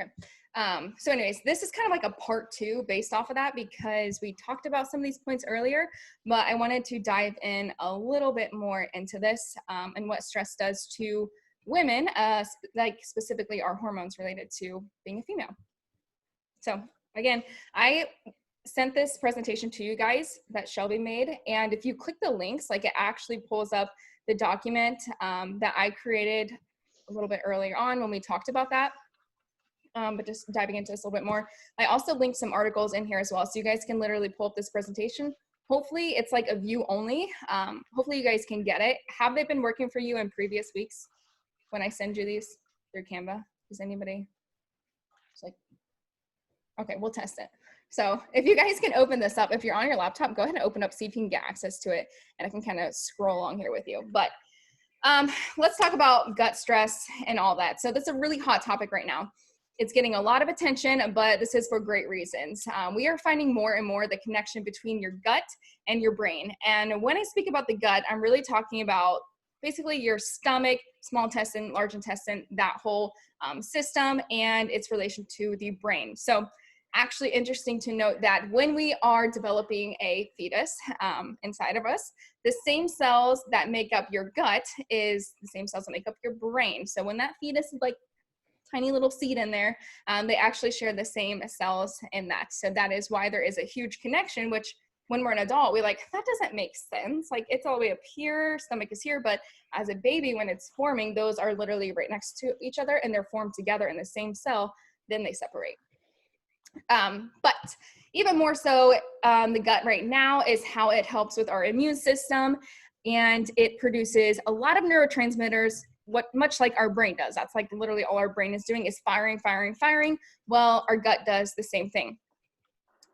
Okay. So anyways, this is kind of like a part 2 based off of that, because we talked about some of these points earlier, but I wanted to dive in a little bit more into this and what stress does to women, like specifically our hormones related to being a female. So again, I sent this presentation to you guys that Shelby made, and if you click the links, like it actually pulls up the document that I created a little bit earlier on when we talked about that. But just diving into this a little bit more, I also linked some articles in here as well, so you guys can literally pull up this presentation. Hopefully it's like a view only. Hopefully you guys can get it. Have they been working for you in previous weeks when I send you these through Canva? Does anybody? It's like, okay, we'll test it. So if you guys can open this up, if you're on your laptop, go ahead and open up, see if you can get access to it, and I can kind of scroll along here with you. But let's talk about gut stress and all that. So that's a really hot topic right now. It's getting a lot of attention, but this is for great reasons. We are finding more and more the connection between your gut and your brain. And when I speak about the gut, I'm really talking about basically your stomach, small intestine, large intestine, that whole system and its relation to the brain. So actually interesting to note that when we are developing a fetus inside of us, the same cells that make up your gut is the same cells that make up your brain. So when that fetus is like tiny little seed in there, they actually share the same cells in that. So that is why there is a huge connection, which when we're an adult, we're like, that doesn't make sense. Like it's all the way up here, stomach is here. But as a baby, when it's forming, those are literally right next to each other and they're formed together in the same cell, then they separate. But even more so, the gut right now is how it helps with our immune system, and it produces a lot of neurotransmitters, much like our brain does. That's like literally all our brain is doing is firing, firing, firing. Well, our gut does the same thing.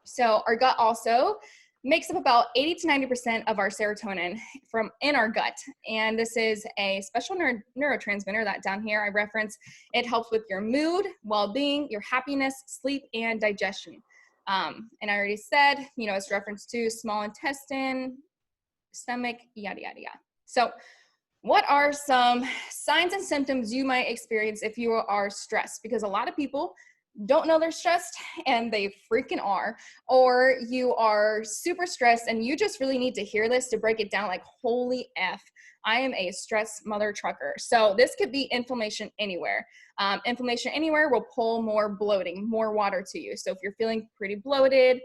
So our gut also makes up about 80 to 90% of our serotonin from in our gut. And this is a special neurotransmitter that down here I reference. It helps with your mood, well-being, your happiness, sleep, and digestion. And I already said, you know, it's reference to small intestine, stomach, yada, yada, yada. So what are some signs and symptoms you might experience if you are stressed? Because a lot of people don't know they're stressed and they freaking are, or you are super stressed and you just really need to hear this to break it down like, holy F, I am a stressed mother trucker. So this could be inflammation anywhere. Inflammation anywhere will pull more bloating, more water to you. So if you're feeling pretty bloated,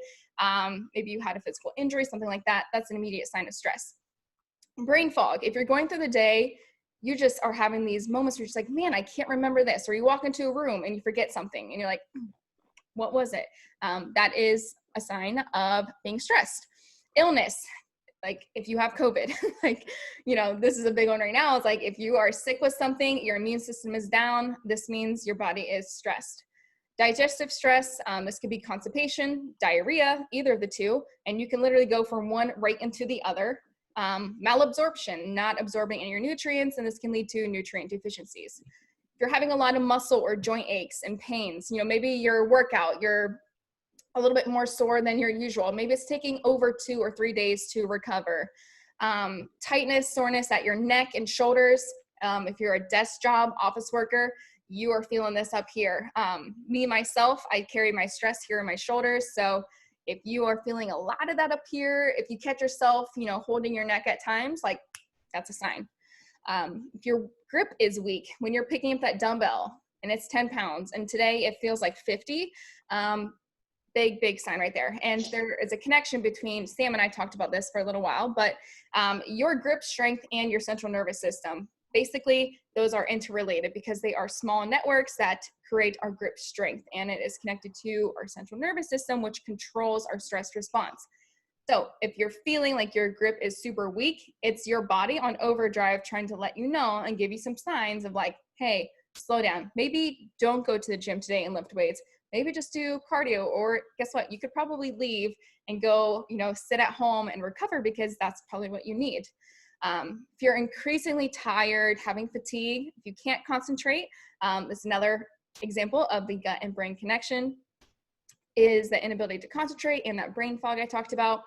maybe you had a physical injury, something like that, that's an immediate sign of stress. Brain fog. If you're going through the day, you just are having these moments where you're just like, man, I can't remember this. Or you walk into a room and you forget something and you're like, what was it? That is a sign of being stressed. Illness, like if you have COVID, like, you know, this is a big one right now. It's like if you are sick with something, your immune system is down, this means your body is stressed. Digestive stress, this could be constipation, diarrhea, either of the two, and you can literally go from one right into the other. Malabsorption, not absorbing any of your nutrients, and this can lead to nutrient deficiencies. If you're having a lot of muscle or joint aches and pains, you know, maybe your workout, you're a little bit more sore than your usual. Maybe it's taking over 2 or 3 days to recover. Tightness, soreness at your neck and shoulders. If you're a desk job, office worker, you are feeling this up here. Me, myself, I carry my stress here in my shoulders. So if you are feeling a lot of that up here, if you catch yourself, you know, holding your neck at times, like that's a sign. If your grip is weak, when you're picking up that dumbbell and it's 10 pounds and today it feels like 50, big sign right there. And there is a connection between, Sam and I talked about this for a little while, but your grip strength and your central nervous system, basically those are interrelated because they are small networks that create our grip strength, and it is connected to our central nervous system, which controls our stress response. So if you're feeling like your grip is super weak, it's your body on overdrive trying to let you know and give you some signs of like, hey, slow down. Maybe don't go to the gym today and lift weights. Maybe just do cardio, or guess what? You could probably leave and go, you know, sit at home and recover because that's probably what you need. If you're increasingly tired, having fatigue, if you can't concentrate, this is another example of the gut and brain connection, is the inability to concentrate and that brain fog I talked about.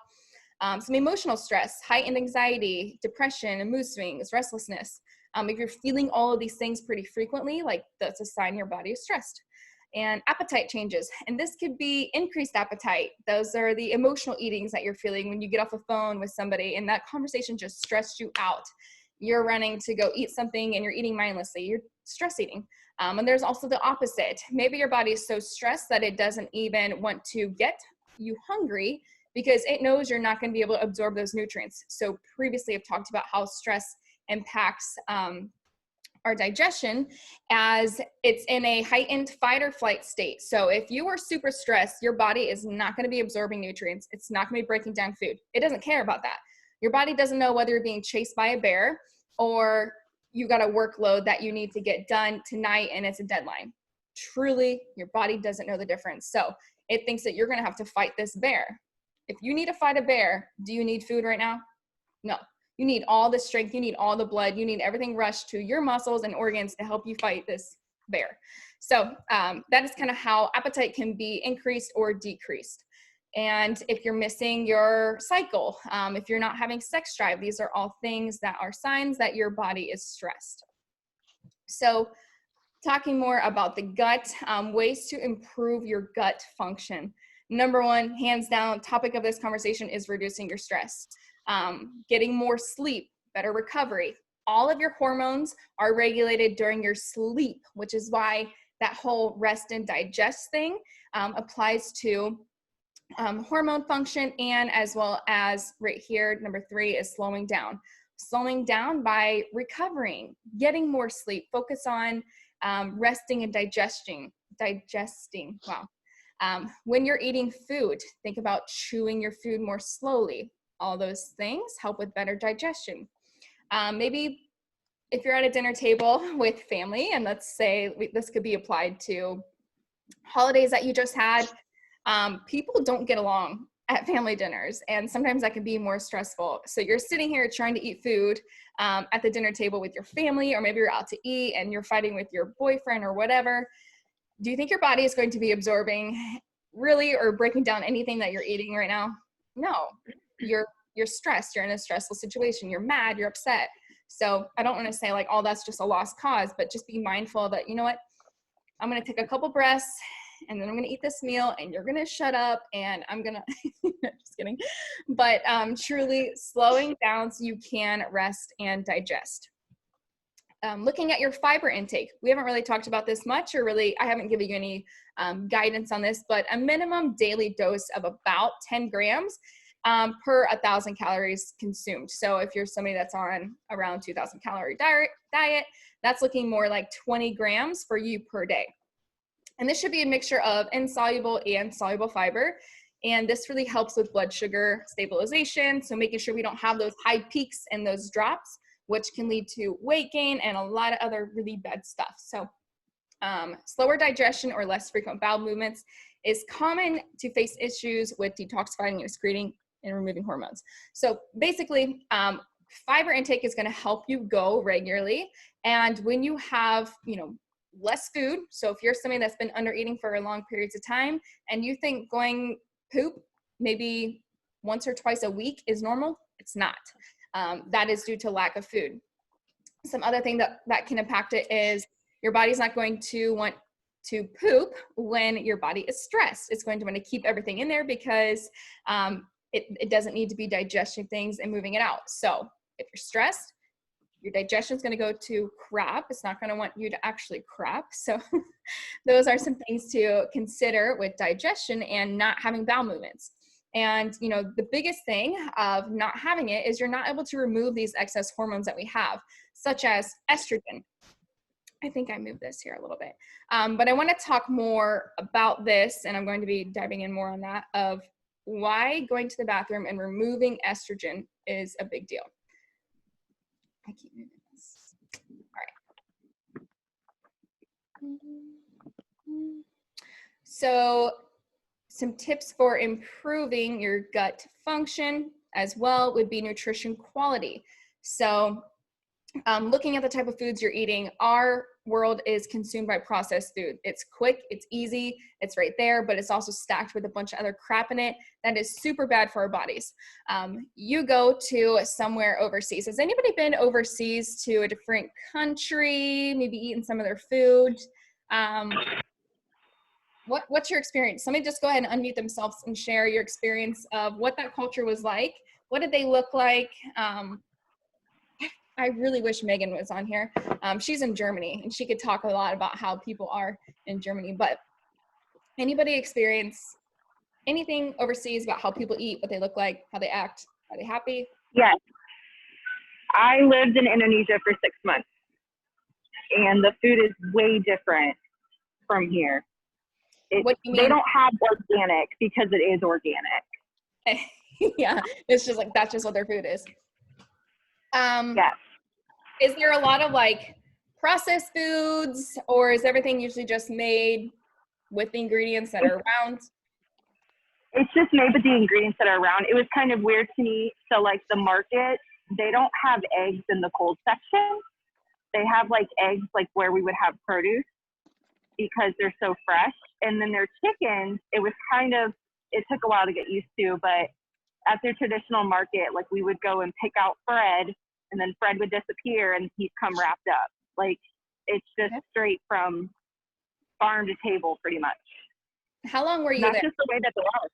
Some emotional stress, heightened anxiety, depression, and mood swings, restlessness. If you're feeling all of these things pretty frequently, like that's a sign your body is stressed. and appetite changes. And this could be increased appetite. Those are the emotional eatings that you're feeling when you get off a phone with somebody and that conversation just stressed you out. You're running to go eat something and you're eating mindlessly. You're stress eating. And there's also the opposite. Maybe your body is so stressed that it doesn't even want to get you hungry because it knows you're not going to be able to absorb those nutrients. So previously I've talked about how stress impacts our digestion as it's in a heightened fight or flight state. So if you are super stressed, your body is not going to be absorbing nutrients. It's not going to be breaking down food. It doesn't care about that. Your body doesn't know whether you're being chased by a bear or you got a workload that you need to get done tonight and it's a deadline. Truly, your body doesn't know the difference. So it thinks that you're going to have to fight this bear. If you need to fight a bear, do you need food right now? No. You need all the strength, you need all the blood, you need everything rushed to your muscles and organs to help you fight this bear. So that is kind of how appetite can be increased or decreased. And if you're missing your cycle, if you're not having sex drive, these are all things that are signs that your body is stressed. So talking more about the gut, ways to improve your gut function. Number one, hands down, topic of this conversation is reducing your stress. Getting more sleep, better recovery. All of your hormones are regulated during your sleep, which is why that whole rest and digest thing applies to hormone function, and as well as right here, number 3 is slowing down. Slowing down by recovering, getting more sleep, focus on resting and digesting. Wow. When you're eating food, think about chewing your food more slowly. All those things help with better digestion. Maybe if you're at a dinner table with family, and let's say this could be applied to holidays that you just had, people don't get along at family dinners, and sometimes that can be more stressful. So you're sitting here trying to eat food at the dinner table with your family, or maybe you're out to eat and you're fighting with your boyfriend or whatever. Do you think your body is going to be absorbing really or breaking down anything that you're eating right now? No. You're stressed, you're in a stressful situation, you're mad, you're upset. So I don't want to say like, oh, that's just a lost cause, but just be mindful that, you know what, I'm going to take a couple breaths and then I'm going to eat this meal and you're going to shut up and I'm going to, just kidding. But truly slowing down so you can rest and digest. Looking at your fiber intake. We haven't really talked about this much, or really, I haven't given you any guidance on this, but a minimum daily dose of about 10 grams per 1,000 calories consumed. So if you're somebody that's on around 2,000 calorie diet, that's looking more like 20 grams for you per day. And this should be a mixture of insoluble and soluble fiber. And this really helps with blood sugar stabilization. So making sure we don't have those high peaks and those drops, which can lead to weight gain and a lot of other really bad stuff. So slower digestion or less frequent bowel movements is common to face issues with detoxifying and excreting and removing hormones. So basically, fiber intake is going to help you go regularly. And when you have, less food, so if you're somebody that's been under eating for long periods of time and you think going poop maybe once or twice a week is normal, it's not. That is due to lack of food. Some other thing that can impact it is your body's not going to want to poop when your body is stressed. It's going to want to keep everything in there because it doesn't need to be digesting things and moving it out. So if you're stressed, your digestion is going to go to crap. It's not going to want you to actually crap. So those are some things to consider with digestion and not having bowel movements. And, the biggest thing of not having it is you're not able to remove these excess hormones that we have, such as estrogen. I think I moved this here a little bit. But I want to talk more about this, and I'm going to be diving in more on that, of why going to the bathroom and removing estrogen is a big deal. I keep moving this. All right. So some tips for improving your gut function as well would be nutrition quality. So looking at the type of foods you're eating, our world is consumed by processed food. It's quick, it's easy, it's right there, but it's also stacked with a bunch of other crap in it that is super bad for our bodies. You go to somewhere overseas. Has anybody been overseas to a different country, maybe eaten some of their food? What's your experience? Somebody just go ahead and unmute themselves and share your experience of what that culture was like. What did they look like? I really wish Megan was on here. She's in Germany and she could talk a lot about how people are in Germany, but anybody experience anything overseas about how people eat, what they look like, how they act? Are they happy? Yes. I lived in Indonesia for 6 months, and the food is way different from here. What do you They mean? don't have organic because it is organic. Yeah, it's just like, that's just what their food is. Yes. Is there a lot of like processed foods, or is everything usually just made with the ingredients that are around? It's just made with the ingredients that are around. It was kind of weird to me. So like the market, they don't have eggs in the cold section. They have like eggs like where we would have produce because they're so fresh. And then their chickens, it took a while to get used to, but at their traditional market, like we would go and pick out Fred, and then Fred would disappear and he'd come wrapped up. Like it's just straight from farm to table pretty much. How long were you That's there? just the way that they are.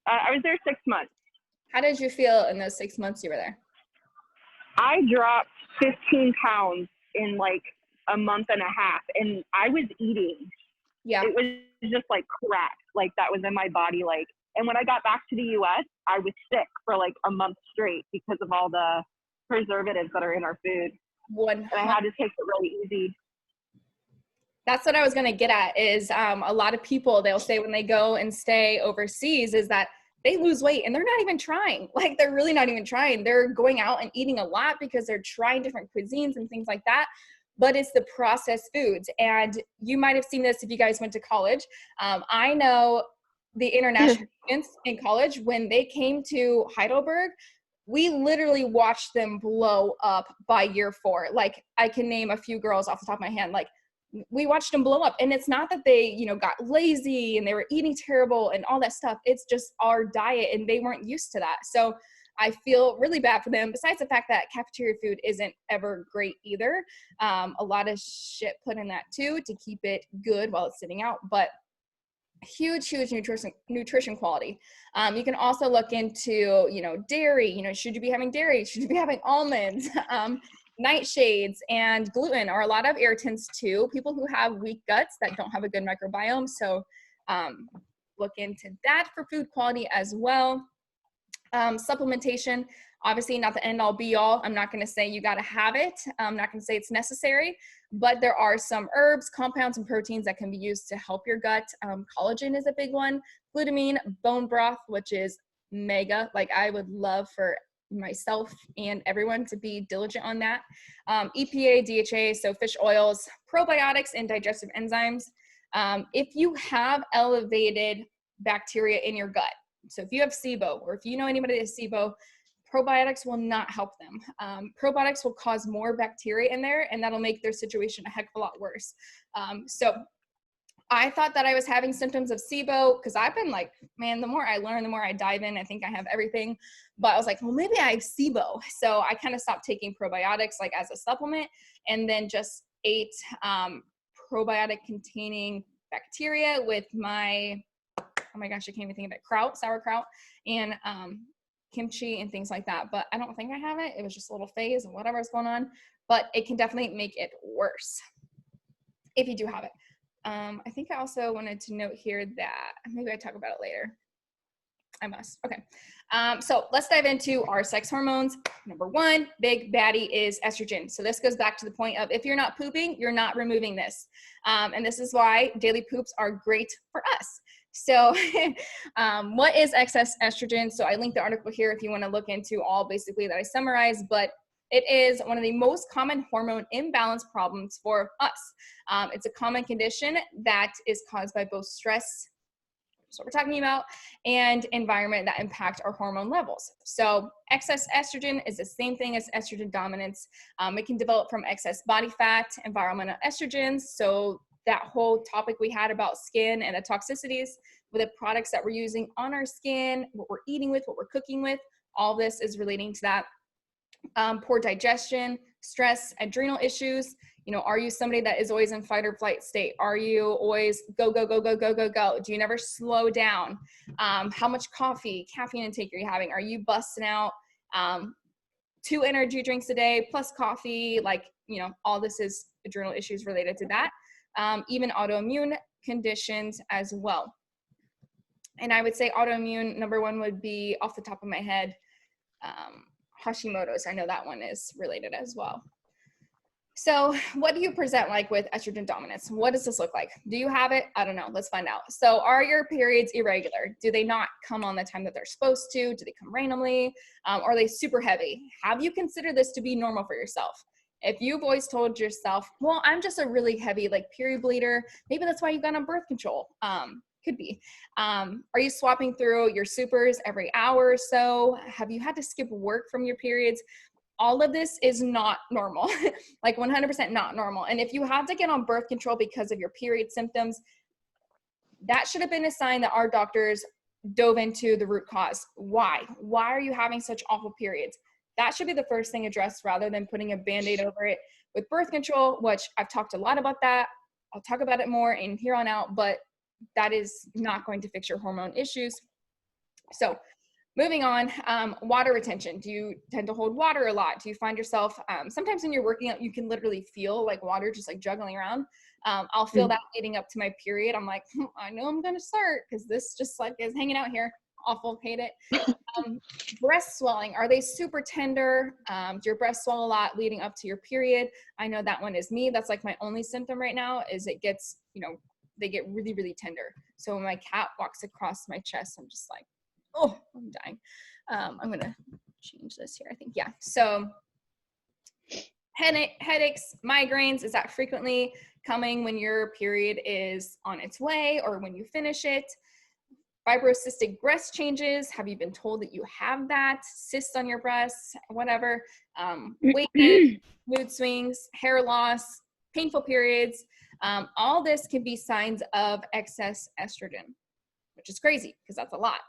I was there 6 months. How did you feel in those 6 months you were there? I dropped 15 pounds in like a month and a half, and I was eating. Yeah. It was just like crap, like that was in my body. Like, and when I got back to the US, I was sick for like a month straight because of all the preservatives that are in our food. And I had to take it really easy. That's what I was going to get at is a lot of people, they'll say when they go and stay overseas is that they lose weight and they're not even trying. Like they're really not even trying. They're going out and eating a lot because they're trying different cuisines and things like that. But it's the processed foods. And you might have seen this if you guys went to college. I know the international students in college, when they came to Heidelberg, we literally watched them blow up by year 4. Like I can name a few girls off the top of my hand. Like we watched them blow up, and it's not that they, got lazy and they were eating terrible and all that stuff. It's just our diet and they weren't used to that. So I feel really bad for them, besides the fact that cafeteria food isn't ever great either. A lot of shit put in that too to keep it good while it's sitting out, but huge nutrition quality. You can also look into, dairy, should you be having dairy? Should you be having almonds? Nightshades and gluten are a lot of irritants too. People who have weak guts that don't have a good microbiome. So look into that for food quality as well. Supplementation, obviously not the end all be all. I'm not going to say you got to have it. I'm not going to say it's necessary, but there are some herbs, compounds, and proteins that can be used to help your gut. Collagen is a big one. Glutamine, bone broth, which is mega. Like I would love for myself and everyone to be diligent on that. EPA, DHA, so fish oils, probiotics, and digestive enzymes. If you have elevated bacteria in your gut, so if you have SIBO, or if you know anybody that has SIBO, probiotics will not help them. Probiotics will cause more bacteria in there, and that'll make their situation a heck of a lot worse. So I thought that I was having symptoms of SIBO because I've been like, man, the more I learn, the more I dive in, I think I have everything. But I was like, well, maybe I have SIBO. So I kind of stopped taking probiotics like as a supplement, and then just ate probiotic containing bacteria with my, oh my gosh, I can't even think of it, sauerkraut, and kimchi and things like that. But I don't think I have it. It was just a little phase of whatever's going on. But it can definitely make it worse if you do have it. I think I also wanted to note here that maybe I talk about it later. I must. Okay. So let's dive into our sex hormones. Number 1, big baddie is estrogen. So this goes back to the point of if you're not pooping, you're not removing this. And this is why daily poops are great for us. So what is excess estrogen? So I linked the article here if you want to look into all basically that I summarized, but it is one of the most common hormone imbalance problems for us. It's a common condition that is caused by both stress, that's what we're talking about, and environment that impact our hormone levels. So excess estrogen is the same thing as estrogen dominance. It can develop from excess body fat, environmental estrogens. So that whole topic we had about skin and the toxicities with the products that we're using on our skin, what we're eating with, what we're cooking with, all this is relating to that. Poor digestion, stress, adrenal issues, You know, are you somebody that is always in fight or flight state? Are you always go, go, go, go, go, go, go? Do you never slow down? How much caffeine intake are you having? Are you busting out 2 energy drinks a day plus coffee? Like, you know, all this is adrenal issues related to that. Even autoimmune conditions as well. And I would say autoimmune, number 1 would be, off the top of my head, Hashimoto's. I know that one is related as well. So what do you present like with estrogen dominance? What does this look like? Do you have it? I don't know. Let's find out. So are your periods irregular? Do they not come on the time that they're supposed to? Do they come randomly? Are they super heavy? Have you considered this to be normal for yourself? If you've always told yourself, well, I'm just a really heavy like period bleeder, maybe that's why you got on birth control. Could be. Are you swapping through your supers every hour or so? Have you had to skip work from your periods? All of this is not normal, like 100% not normal. And if you have to get on birth control because of your period symptoms, that should have been a sign that our doctors dove into the root cause. Why? Why are you having such awful periods? That should be the first thing addressed rather than putting a Band-Aid over it with birth control, which I've talked a lot about that. I'll talk about it more in here on out, but that is not going to fix your hormone issues. So moving on, water retention. Do you tend to hold water a lot? Do you find yourself, sometimes when you're working out, you can literally feel like water just like juggling around. I'll feel that leading up to my period. I'm like, I know I'm going to start because this just like is hanging out here. Awful, hate it. Breast swelling. Are they super tender? Do your breasts swell a lot leading up to your period? I know that one is me. That's like my only symptom right now is it gets, you know, they get really, really tender. So when my cat walks across my chest, I'm just like, oh, I'm dying. I'm going to change this here, I think. Yeah. So headaches, migraines, is that frequently coming when your period is on its way or when you finish it? Fibrocystic breast changes. Have you been told that you have that? Cysts on your breasts, whatever. Weight gain, mood swings, hair loss, painful periods. All this can be signs of excess estrogen, which is crazy because that's a lot.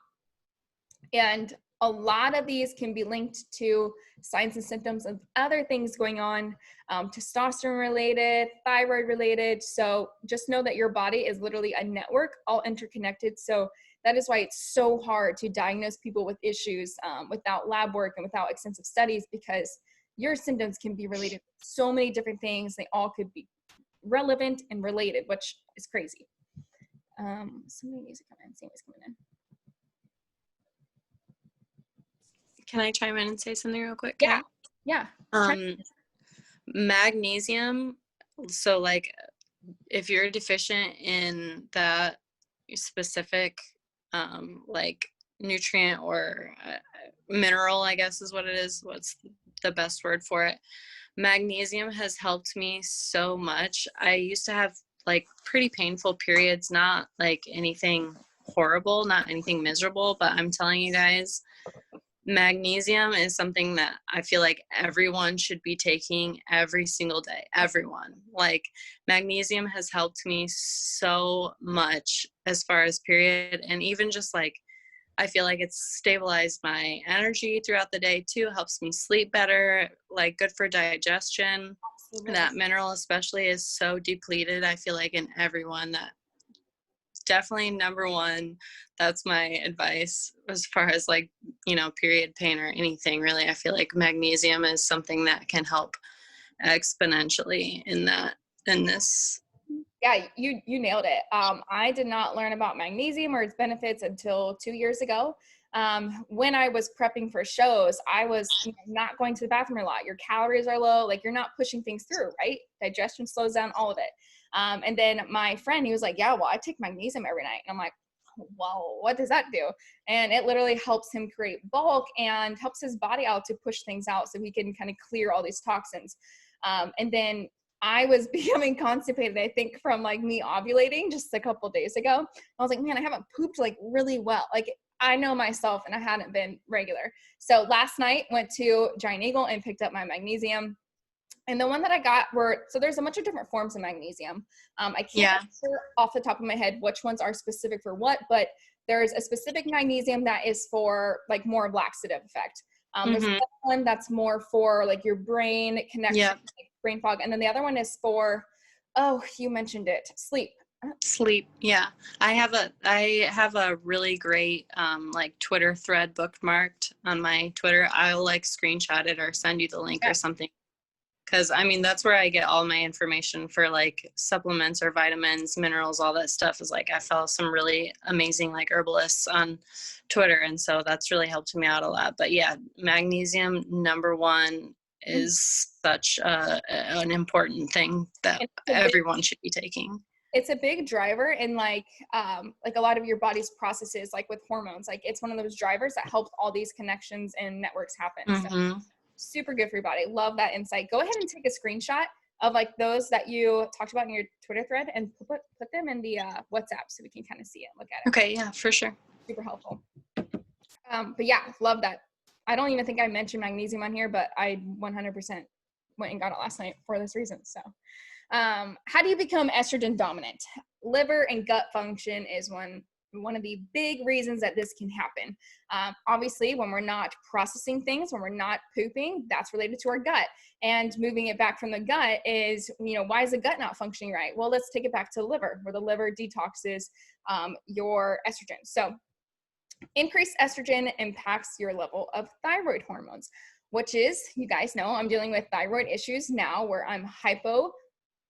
And a lot of these can be linked to signs and symptoms of other things going on, testosterone related, thyroid related. So just know that your body is literally a network, all interconnected. So that is why it's so hard to diagnose people with issues without lab work and without extensive studies, because your symptoms can be related to so many different things. They all could be relevant and related, which is crazy. Somebody needs to come in. Sammy's coming in. Can I chime in and say something real quick? Yeah. Yeah. Magnesium. So like if you're deficient in that specific like nutrient or mineral, I guess is what it is. What's the best word for it? Magnesium has helped me so much. I used to have like pretty painful periods, not like anything horrible, not anything miserable, but I'm telling you guys, magnesium is something that I feel like everyone should be taking every single day. Everyone. Like magnesium has helped me so much as far as period, and even just like I feel like it's stabilized my energy throughout the day too, helps me sleep better, like good for digestion. Absolutely. That mineral especially is so depleted, I feel like, in everyone. That definitely number one. That's my advice as far as like, you know, period pain or anything really. I feel like magnesium is something that can help exponentially in this. Yeah, you nailed it. I did not learn about magnesium or its benefits until 2 years ago. When I was prepping for shows, I was not going to the bathroom a lot. Your calories are low, like you're not pushing things through, right? Digestion slows down, all of it. And then my friend, he was like, yeah, well, I take magnesium every night. And I'm like, well, what does that do? And it literally helps him create bulk and helps his body out to push things out so he can kind of clear all these toxins. And then I was becoming constipated, I think, from like me ovulating just a couple of days ago. I was like, man, I haven't pooped like really well. Like I know myself and I hadn't been regular. So last night went to Giant Eagle and picked up my magnesium. And the one that I got so there's a bunch of different forms of magnesium. I can't remember off the top of my head which ones are specific for what, but there's a specific magnesium that is for like more laxative effect. There's another one that's more for like your brain connection, like brain fog. And then the other one is for, oh, you mentioned it, sleep. Sleep. Yeah. I have a really great like Twitter thread bookmarked on my Twitter. I'll like screenshot it or send you the link or something. Cause I mean, that's where I get all my information for like supplements or vitamins, minerals, all that stuff is like, I follow some really amazing like herbalists on Twitter. And so that's really helped me out a lot. But yeah, magnesium, number one, is such an important thing that everyone should be taking. It's a big driver in like a lot of your body's processes, like with hormones. Like it's one of those drivers that helps all these connections and networks happen. So super good for your body. Love that insight. Go ahead and take a screenshot of like those that you talked about in your Twitter thread and put them in the WhatsApp so we can kind of see it, look at it. Okay, yeah, for sure. Super helpful. But yeah, love that. I don't even think I mentioned magnesium on here, but I 100% went and got it last night for this reason. So how do you become estrogen dominant? Liver and gut function is one of the big reasons that this can happen. Obviously, when we're not processing things, when we're not pooping, that's related to our gut. And moving it back from the gut is, why is the gut not functioning right? Well, let's take it back to the liver, where the liver detoxes your estrogen. So increased estrogen impacts your level of thyroid hormones, which is, you guys know, I'm dealing with thyroid issues now where I'm hypothyroid.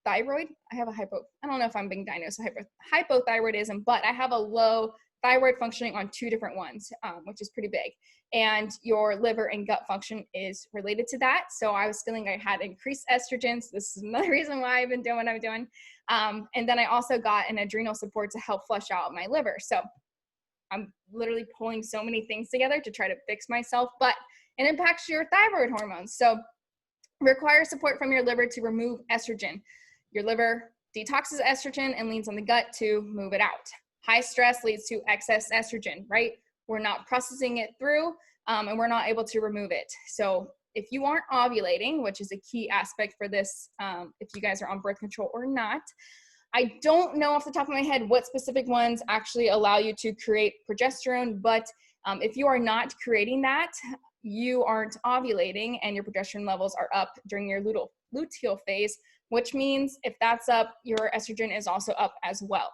I don't know if I'm being diagnosed with hypothyroidism, but I have a low thyroid functioning on two different ones, which is pretty big. And your liver and gut function is related to that. So I was feeling I had increased estrogens. This is another reason why I've been doing what I'm doing. And then I also got an adrenal support to help flush out my liver. So I'm literally pulling so many things together to try to fix myself, but it impacts your thyroid hormones. So require support from your liver to remove estrogen. Your liver detoxes estrogen and leans on the gut to move it out. High stress leads to excess estrogen, right? We're not processing it through and we're not able to remove it. So if you aren't ovulating, which is a key aspect for this, if you guys are on birth control or not, I don't know off the top of my head what specific ones actually allow you to create progesterone, but if you are not creating that, you aren't ovulating and your progesterone levels are up during your luteal phase, which means if that's up, your estrogen is also up as well.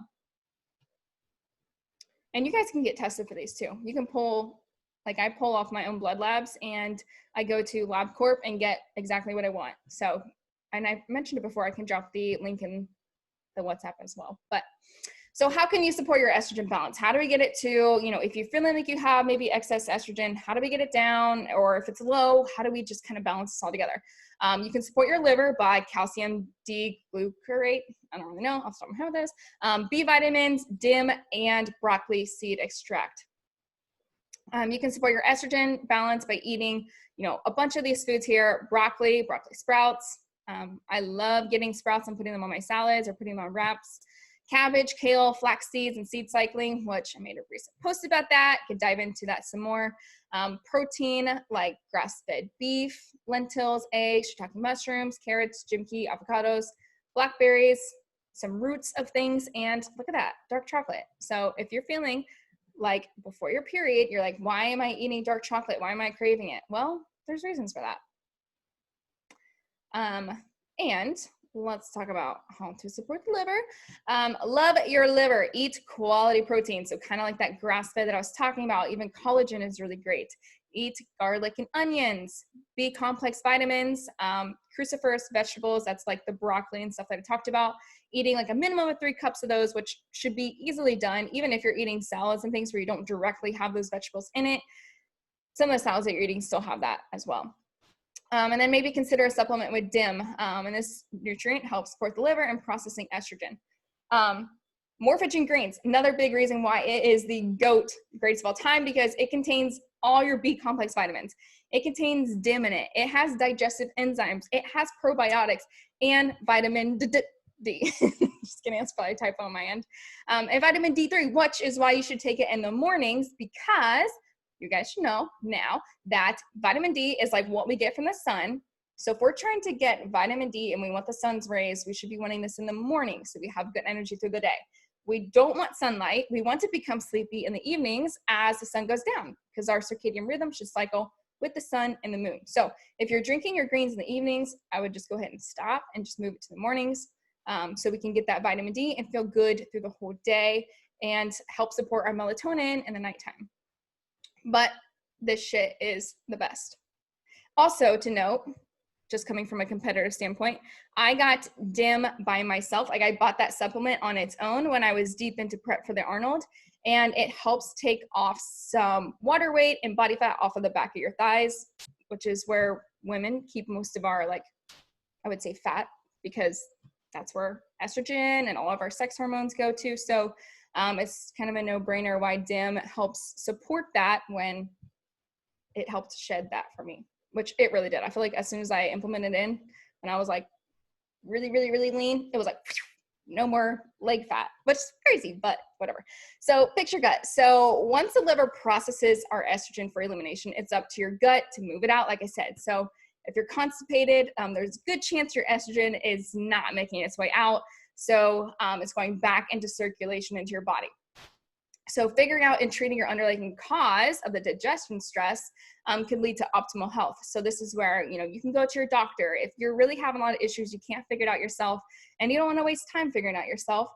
And you guys can get tested for these too. You can pull, like I pull off my own blood labs and I go to LabCorp and get exactly what I want. So, and I mentioned it before, I can drop the link in the WhatsApp as well. But so how can you support your estrogen balance? How do we get it to, if you're feeling like you have maybe excess estrogen, how do we get it down? Or if it's low, how do we just kind of balance this all together? You can support your liver by calcium D-glucarate. I don't really know. I'll start my head with this. B vitamins, DIM, and broccoli seed extract. You can support your estrogen balance by eating, a bunch of these foods here: broccoli sprouts. I love getting sprouts and putting them on my salads or putting them on wraps. Cabbage, kale, flax seeds, and seed cycling, which I made a recent post about that. Could dive into that some more. Protein like grass-fed beef, lentils, eggs, shiitake mushrooms, carrots, jimki, avocados, blackberries, some roots of things, and look at that, dark chocolate. So if you're feeling like before your period, you're like, why am I eating dark chocolate? Why am I craving it? Well, there's reasons for that. And let's talk about how to support the liver. Love your liver. Eat quality protein. So kind of like that grass-fed that I was talking about. Even collagen is really great. Eat garlic and onions. B complex vitamins. Cruciferous vegetables. That's like the broccoli and stuff that I talked about. Eating like a minimum of 3 cups of those, which should be easily done. Even if you're eating salads and things where you don't directly have those vegetables in it, some of the salads that you're eating still have that as well. And then maybe consider a supplement with DIM. And this nutrient helps support the liver and processing estrogen. Morphogen greens, another big reason why it is the GOAT, greatest of all time, because it contains all your B complex vitamins. It contains DIM in it. It has digestive enzymes. It has probiotics and vitamin D. Just kidding, that's probably a typo on my end. And vitamin D3, which is why you should take it in the mornings, because you guys should know now that vitamin D is like what we get from the sun. So if we're trying to get vitamin D and we want the sun's rays, we should be wanting this in the morning so we have good energy through the day. We don't want sunlight. We want to become sleepy in the evenings as the sun goes down, because our circadian rhythm should cycle with the sun and the moon. So if you're drinking your greens in the evenings, I would just go ahead and stop and just move it to the mornings, so we can get that vitamin D and feel good through the whole day and help support our melatonin in the nighttime. But this shit is the best. Also to note, just coming from a competitive standpoint, I got DIM by myself. Like, I bought that supplement on its own when I was deep into prep for the Arnold, and it helps take off some water weight and body fat off of the back of your thighs, which is where women keep most of our, like, I would say fat, because that's where estrogen and all of our sex hormones go to. So it's kind of a no-brainer why DIM helps support that when it helped shed that for me, which it really did. I feel like as soon as I implemented it in, and I was like really, really, really lean, it was like no more leg fat, which is crazy, but whatever. So fix your gut. So once the liver processes our estrogen for elimination, it's up to your gut to move it out, like I said. So if you're constipated, there's a good chance your estrogen is not making its way out. So it's going back into circulation into your body. So figuring out and treating your underlying cause of the digestion stress can lead to optimal health. So this is where, you can go to your doctor. If you're really having a lot of issues, you can't figure it out yourself, and you don't want to waste time figuring it out yourself,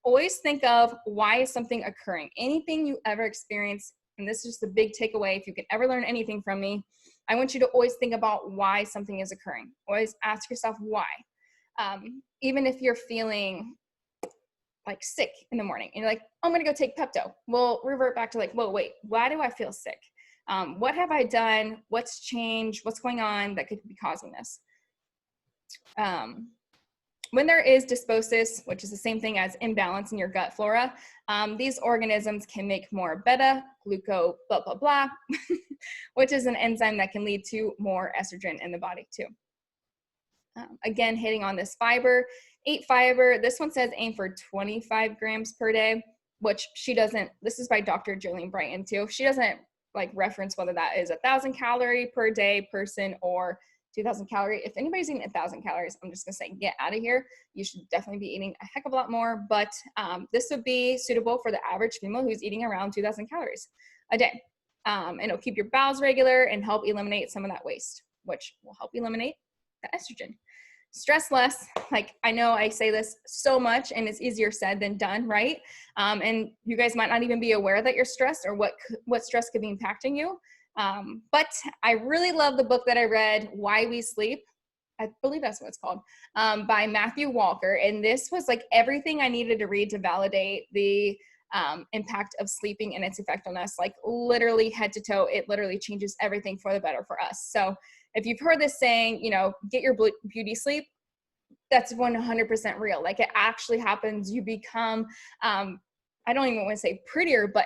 always think of, why is something occurring? Anything you ever experience, and this is just the big takeaway, if you can ever learn anything from me, I want you to always think about why something is occurring. Always ask yourself why. Even if you're feeling like sick in the morning and you're like, I'm going to go take Pepto. We'll revert back to like, whoa, wait, why do I feel sick? What have I done? What's changed? What's going on that could be causing this? When there is dysbosys, which is the same thing as imbalance in your gut flora, these organisms can make more beta gluco blah, blah, blah, which is an enzyme that can lead to more estrogen in the body too. Again, hitting on this fiber, 8 fiber. This one says aim for 25 grams per day, which she doesn't, this is by Dr. Jolene Brighton too. She doesn't like reference whether that is 1,000 calorie per day person or 2,000 calorie. If anybody's eating 1,000 calories, I'm just gonna say, get out of here. You should definitely be eating a heck of a lot more, but this would be suitable for the average female who's eating around 2,000 calories a day. And it'll keep your bowels regular and help eliminate some of that waste, which will help eliminate the estrogen. Stress less. Like, I know I say this so much and it's easier said than done, right? And you guys might not even be aware that you're stressed or what stress could be impacting you. But I really love the book that I read, Why We Sleep. I believe that's what it's called, by Matthew Walker. And this was like everything I needed to read to validate the impact of sleeping and its effect on us, like literally head to toe. It literally changes everything for the better for us. So if you've heard this saying, get your beauty sleep, that's 100% real. Like, it actually happens. You become, I don't even want to say prettier, but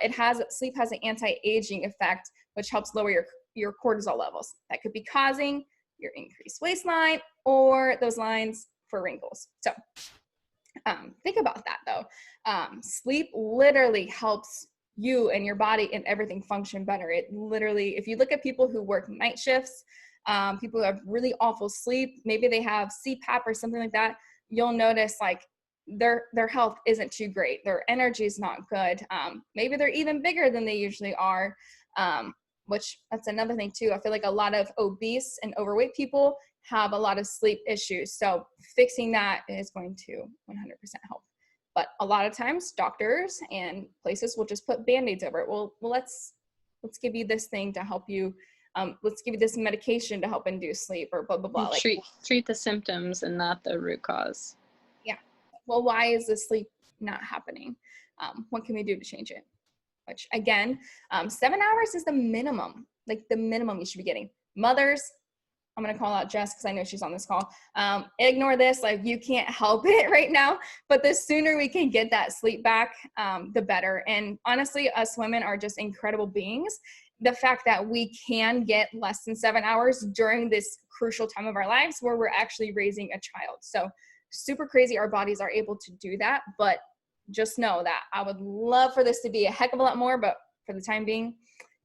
sleep has an anti-aging effect, which helps lower your cortisol levels. That could be causing your increased waistline or those lines for wrinkles. So think about that though. Sleep literally helps you and your body and everything function better. It literally, if you look at people who work night shifts, people who have really awful sleep, maybe they have CPAP or something like that, you'll notice like their health isn't too great. Their energy is not good. Maybe they're even bigger than they usually are, which that's another thing too. I feel like a lot of obese and overweight people have a lot of sleep issues. So fixing that is going to 100% help. But a lot of times doctors and places will just put Band-Aids over it. Well, let's give you this thing to help you. Let's give you this medication to help induce sleep or blah, blah, blah. Like, treat the symptoms and not the root cause. Yeah. Well, why is the sleep not happening? What can we do to change it? Which again, 7 hours is the minimum, like the minimum you should be getting. Mothers, I'm going to call out Jess because I know she's on this call. Ignore this. Like, you can't help it right now, but the sooner we can get that sleep back, the better. And honestly, us women are just incredible beings. The fact that we can get less than 7 hours during this crucial time of our lives where we're actually raising a child. So super crazy our bodies are able to do that. But just know that I would love for this to be a heck of a lot more, but for the time being,